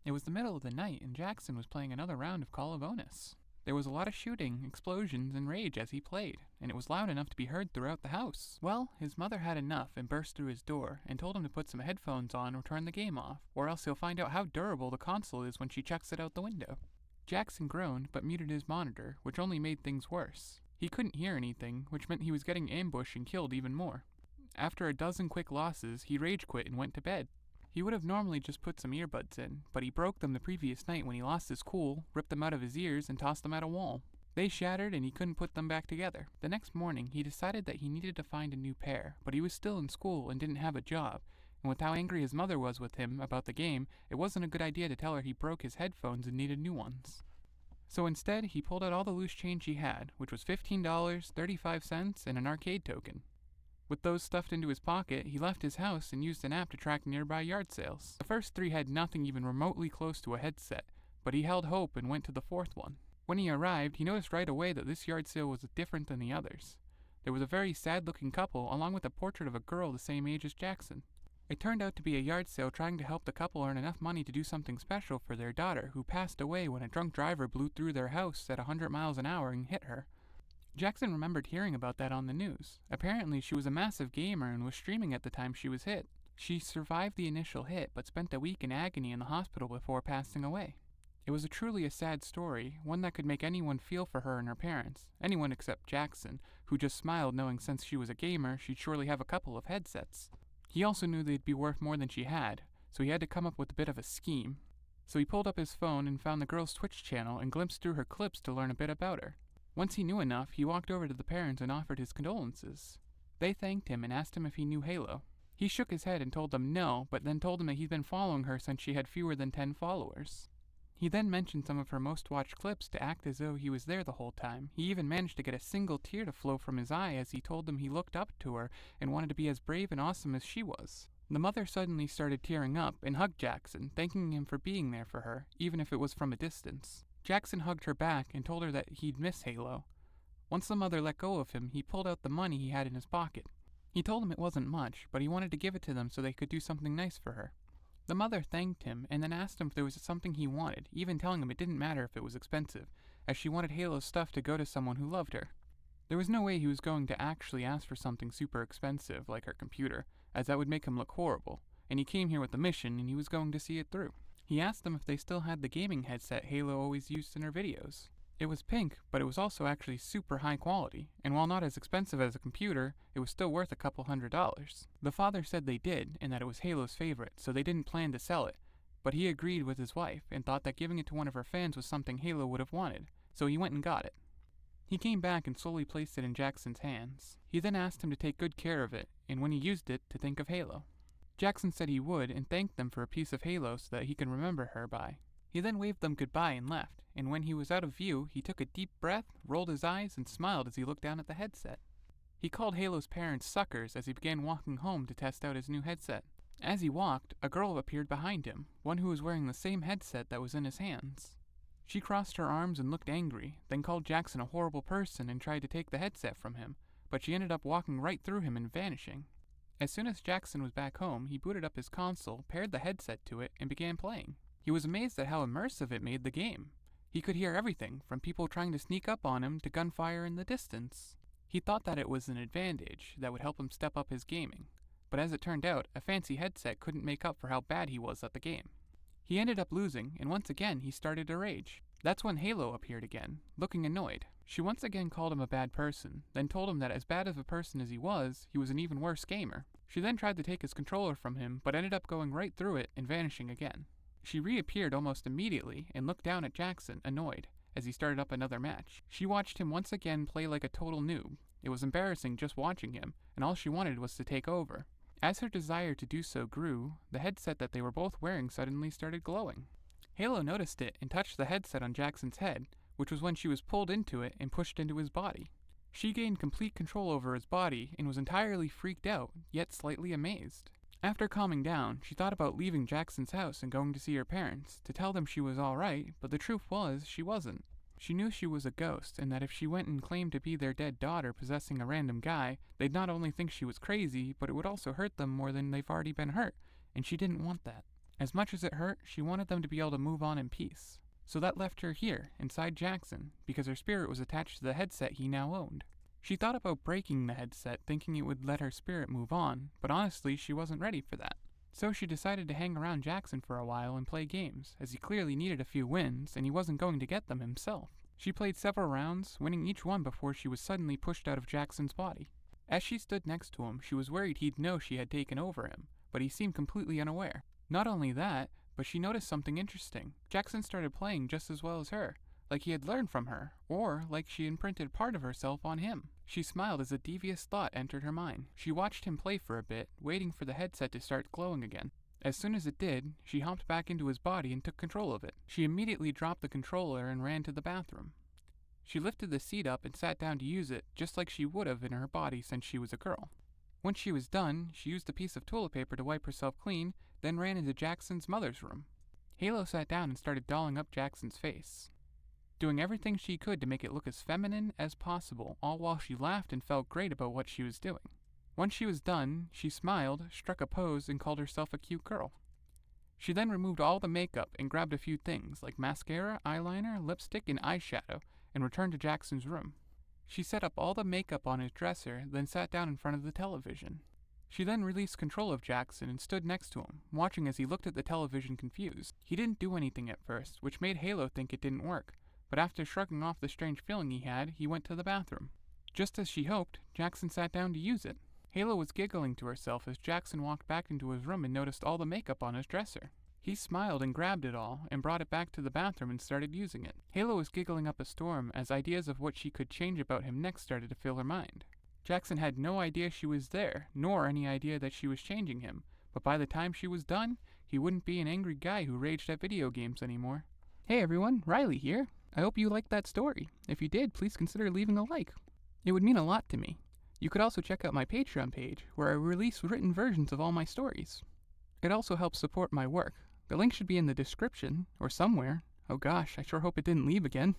It was the middle of the night, and Jackson was playing another round of Call of Onus. There was a lot of shooting, explosions, and rage as he played, and it was loud enough to be heard throughout the house. Well, his mother had enough and burst through his door and told him to put some headphones on or turn the game off, or else he'll find out how durable the console is when she chucks it out the window. Jackson groaned but muted his monitor, which only made things worse. He couldn't hear anything, which meant he was getting ambushed and killed even more. After a dozen quick losses, he rage quit and went to bed. He would have normally just put some earbuds in, but he broke them the previous night when he lost his cool, ripped them out of his ears, and tossed them at a wall. They shattered and he couldn't put them back together. The next morning, he decided that he needed to find a new pair, but he was still in school and didn't have a job, and with how angry his mother was with him about the game, it wasn't a good idea to tell her he broke his headphones and needed new ones. So instead, he pulled out all the loose change he had, which was $15, 35 cents, and an arcade token. With those stuffed into his pocket, he left his house and used an app to track nearby yard sales. The first 3 had nothing even remotely close to a headset, but he held hope and went to the 4th one. When he arrived, he noticed right away that this yard sale was different than the others. There was a very sad-looking couple, along with a portrait of a girl the same age as Jackson. It turned out to be a yard sale trying to help the couple earn enough money to do something special for their daughter, who passed away when a drunk driver blew through their house at 100 miles an hour and hit her. Jackson remembered hearing about that on the news. Apparently, she was a massive gamer and was streaming at the time she was hit. She survived the initial hit, but spent a week in agony in the hospital before passing away. It was truly a sad story, one that could make anyone feel for her and her parents, anyone except Jackson, who just smiled knowing since she was a gamer, she'd surely have a couple of headsets. He also knew they'd be worth more than she had, so he had to come up with a bit of a scheme. So he pulled up his phone and found the girl's Twitch channel and glimpsed through her clips to learn a bit about her. Once he knew enough, he walked over to the parents and offered his condolences. They thanked him and asked him if he knew Halo. He shook his head and told them no, but then told them that he'd been following her since she had fewer than 10 followers. He then mentioned some of her most watched clips to act as though he was there the whole time. He even managed to get a single tear to flow from his eye as he told them he looked up to her and wanted to be as brave and awesome as she was. The mother suddenly started tearing up and hugged Jackson, thanking him for being there for her, even if it was from a distance. Jackson hugged her back and told her that he'd miss Halo. Once the mother let go of him, he pulled out the money he had in his pocket. He told them it wasn't much, but he wanted to give it to them so they could do something nice for her. The mother thanked him and then asked him if there was something he wanted, even telling him it didn't matter if it was expensive, as she wanted Halo's stuff to go to someone who loved her. There was no way he was going to actually ask for something super expensive like her computer, as that would make him look horrible, and he came here with a mission and he was going to see it through. He asked them if they still had the gaming headset Halo always used in her videos. It was pink, but it was also actually super high quality, and while not as expensive as a computer, it was still worth a couple $100. The father said they did, and that it was Halo's favorite, so they didn't plan to sell it, but he agreed with his wife and thought that giving it to one of her fans was something Halo would have wanted, so he went and got it. He came back and slowly placed it in Jackson's hands. He then asked him to take good care of it, and when he used it, to think of Halo. Jackson said he would, and thanked them for a piece of Halo so that he could remember her by. He then waved them goodbye and left, and when he was out of view, he took a deep breath, rolled his eyes, and smiled as he looked down at the headset. He called Halo's parents suckers as he began walking home to test out his new headset. As he walked, a girl appeared behind him, one who was wearing the same headset that was in his hands. She crossed her arms and looked angry, then called Jackson a horrible person and tried to take the headset from him, but she ended up walking right through him and vanishing. As soon as Jackson was back home, he booted up his console, paired the headset to it, and began playing. He was amazed at how immersive it made the game. He could hear everything, from people trying to sneak up on him to gunfire in the distance. He thought that it was an advantage that would help him step up his gaming, but as it turned out, a fancy headset couldn't make up for how bad he was at the game. He ended up losing, and once again he started to rage. That's when Halo appeared again, looking annoyed. She once again called him a bad person, then told him that as bad of a person as he was an even worse gamer. She then tried to take his controller from him, but ended up going right through it and vanishing again. She reappeared almost immediately and looked down at Jackson, annoyed, as he started up another match. She watched him once again play like a total noob. It was embarrassing just watching him, and all she wanted was to take over. As her desire to do so grew, the headset that they were both wearing suddenly started glowing. Halo noticed it and touched the headset on Jackson's head, which was when she was pulled into it and pushed into his body. She gained complete control over his body and was entirely freaked out, yet slightly amazed. After calming down, she thought about leaving Jackson's house and going to see her parents, to tell them she was alright, but the truth was, she wasn't. She knew she was a ghost, and that if she went and claimed to be their dead daughter possessing a random guy, they'd not only think she was crazy, but it would also hurt them more than they've already been hurt, and she didn't want that. As much as it hurt, she wanted them to be able to move on in peace. So that left her here, inside Jackson, because her spirit was attached to the headset he now owned. She thought about breaking the headset, thinking it would let her spirit move on, but honestly, she wasn't ready for that. So she decided to hang around Jackson for a while and play games, as he clearly needed a few wins, and he wasn't going to get them himself. She played several rounds, winning each one before she was suddenly pushed out of Jackson's body. As she stood next to him, she was worried he'd know she had taken over him, but he seemed completely unaware. Not only that, but she noticed something interesting. Jackson started playing just as well as her, like he had learned from her, or like she imprinted part of herself on him. She smiled as a devious thought entered her mind. She watched him play for a bit, waiting for the headset to start glowing again. As soon as it did, she hopped back into his body and took control of it. She immediately dropped the controller and ran to the bathroom. She lifted the seat up and sat down to use it, just like she would have in her body since she was a girl. Once she was done, she used a piece of toilet paper to wipe herself clean, then ran into Jackson's mother's room. Halo sat down and started dolling up Jackson's face, doing everything she could to make it look as feminine as possible, all while she laughed and felt great about what she was doing. Once she was done, she smiled, struck a pose, and called herself a cute girl. She then removed all the makeup and grabbed a few things like mascara, eyeliner, lipstick, and eyeshadow, and returned to Jackson's room. She set up all the makeup on his dresser, then sat down in front of the television. She then released control of Jackson and stood next to him, watching as he looked at the television confused. He didn't do anything at first, which made Halo think it didn't work, but after shrugging off the strange feeling he had, he went to the bathroom. Just as she hoped, Jackson sat down to use it. Halo was giggling to herself as Jackson walked back into his room and noticed all the makeup on his dresser. He smiled and grabbed it all, and brought it back to the bathroom and started using it. Halo was giggling up a storm as ideas of what she could change about him next started to fill her mind. Jackson had no idea she was there, nor any idea that she was changing him, but by the time she was done, he wouldn't be an angry guy who raged at video games anymore. Hey everyone, Riley here. I hope you liked that story. If you did, please consider leaving a like. It would mean a lot to me. You could also check out my Patreon page, where I release written versions of all my stories. It also helps support my work. The link should be in the description, or somewhere. Oh gosh, I sure hope it didn't leave again.